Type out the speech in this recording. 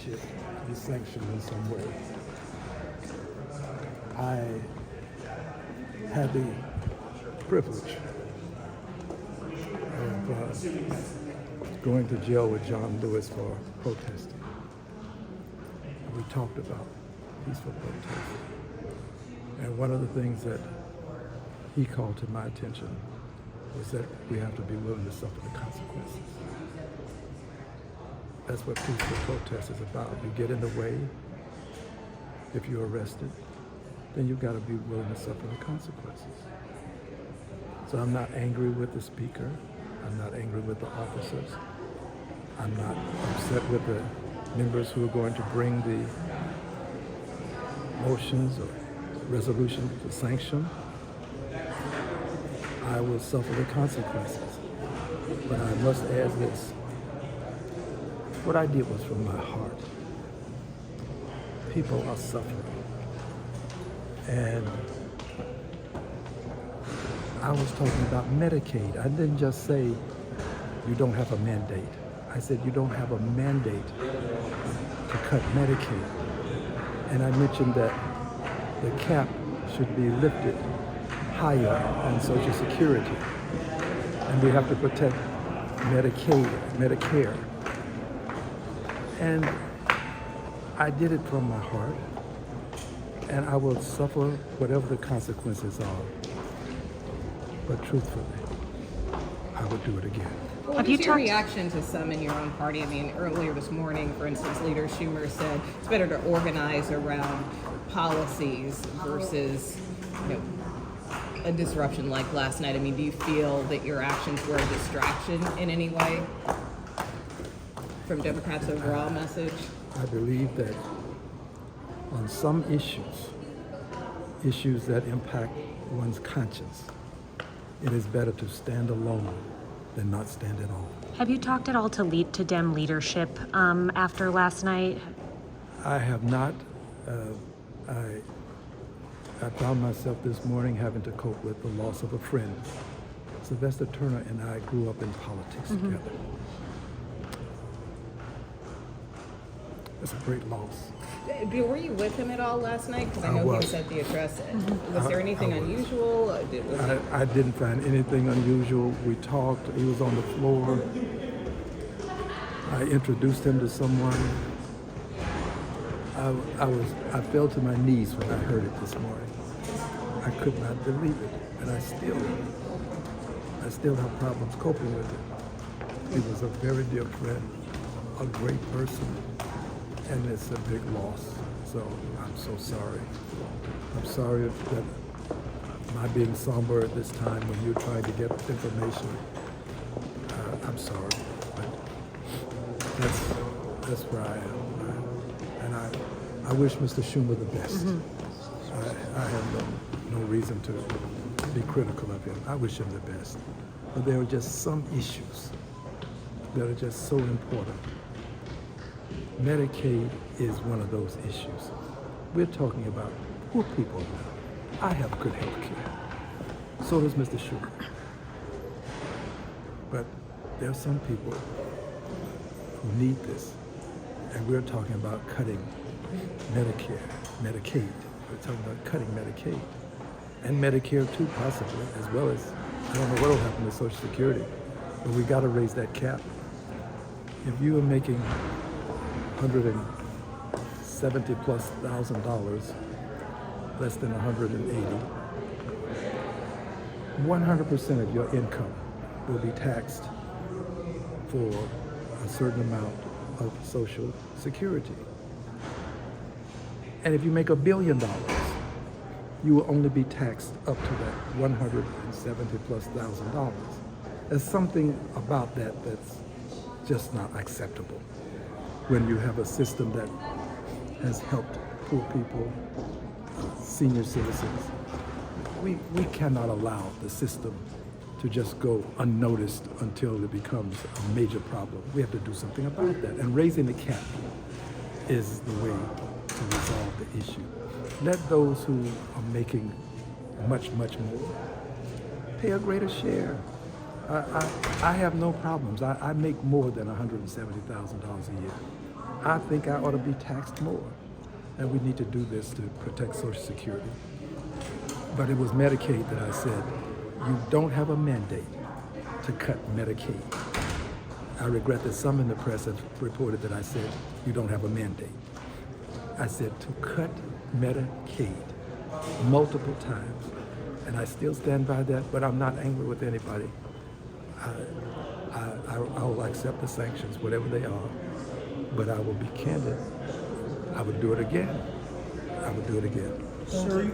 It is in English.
leadership to be sanctioned in some way. I had the privilege of going to jail with John Lewis for protesting. We talked about peaceful protest. And one of the things that he called to my attention was that we have to be willing to suffer the consequences. That's what peaceful protest is about. You get in the way, if you're arrested, then you've got to be willing to suffer the consequences. So I'm not angry with the speaker. I'm not angry with the officers. I'm not upset with the members who are going to bring the motions or resolution to sanction. I will suffer the consequences. But I must add this. What I did was from my heart. People are suffering. And I was talking about Medicaid. I didn't just say you don't have a mandate. I said you don't have a mandate to cut Medicaid. And I mentioned that the cap should be lifted higher than Social Security. And we have to protect Medicare. And I did it from my heart. And I will suffer whatever the consequences are. But truthfully, I would do it again. What is your reaction to some in your own party? I mean, earlier this morning, for instance, Leader Schumer said it's better to organize around policies versus, a disruption like last night. I mean, do you feel that your actions were a distraction in any way from Democrats' overall message? I believe that on some issues that impact one's conscience, it is better to stand alone than not stand at all. Have you talked at all to Dem leadership after last night? I have not. I found myself this morning having to cope with the loss of a friend. Sylvester Turner and I grew up in politics together. It's a great loss. Were you with him at all last night? Because I know he was at the address. Was there anything unusual? I didn't find anything unusual. We talked. He was on the floor. I introduced him to someone. I fell to my knees when I heard it this morning. I could not believe it, and I still have problems coping with it. He was a very dear friend, a great person, and it's a big loss. So I'm so sorry. I'm sorry that my being somber at this time when you're trying to get information. I'm sorry, but that's where I am. And I wish Mr. Schumer the best. I have no reason to be critical of him. I wish him the best. But there are just some issues that are just so important. Medicaid is one of those issues. We're talking about poor people now. I have good health care. So does Mr. Schumer. But there are some people who need this. And we're talking about cutting Medicaid. We're talking about cutting Medicaid. And Medicare too, possibly, as well as, I don't know what will happen to Social Security, but we got to raise that cap. If you are making $170,000+, less than 180, 100% of your income will be taxed for a certain amount of Social Security. And if you make $1 billion, you will only be taxed up to that $170,000+. There's something about that that's just not acceptable when you have a system that has helped poor people, senior citizens. We cannot allow the system to just go unnoticed until it becomes a major problem. We have to do something about that. And raising the cap is the way to resolve the issue. Let those who are making much, much more pay a greater share. I have no problems. I make more than $170,000 a year. I think I ought to be taxed more. And we need to do this to protect Social Security. But it was Medicaid that I said, you don't have a mandate to cut Medicaid. I regret that some in the press have reported that I said, you don't have a mandate. I said to cut Medicaid multiple times. And I still stand by that, but I'm not angry with anybody. I will accept the sanctions, whatever they are, but I will be candid. I would do it again. I would do it again. Sir,